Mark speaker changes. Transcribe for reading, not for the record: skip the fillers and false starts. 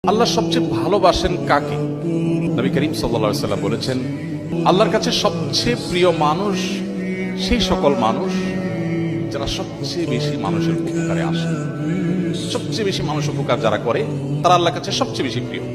Speaker 1: আল্লাহ সবচেয়ে ভালোবাসেন কাকে? নবী করিম সাল্লাল্লাহু আলাইহি ওয়াসাল্লাম বলেছেন, আল্লাহর কাছে সবচেয়ে প্রিয় মানুষ সেই সকল মানুষ যারা সবচেয়ে বেশি মানুষের উপকারে আসে। সবচেয়ে বেশি মানুষ উপকার যারা করে তারা আল্লাহর কাছে সবচেয়ে বেশি প্রিয়।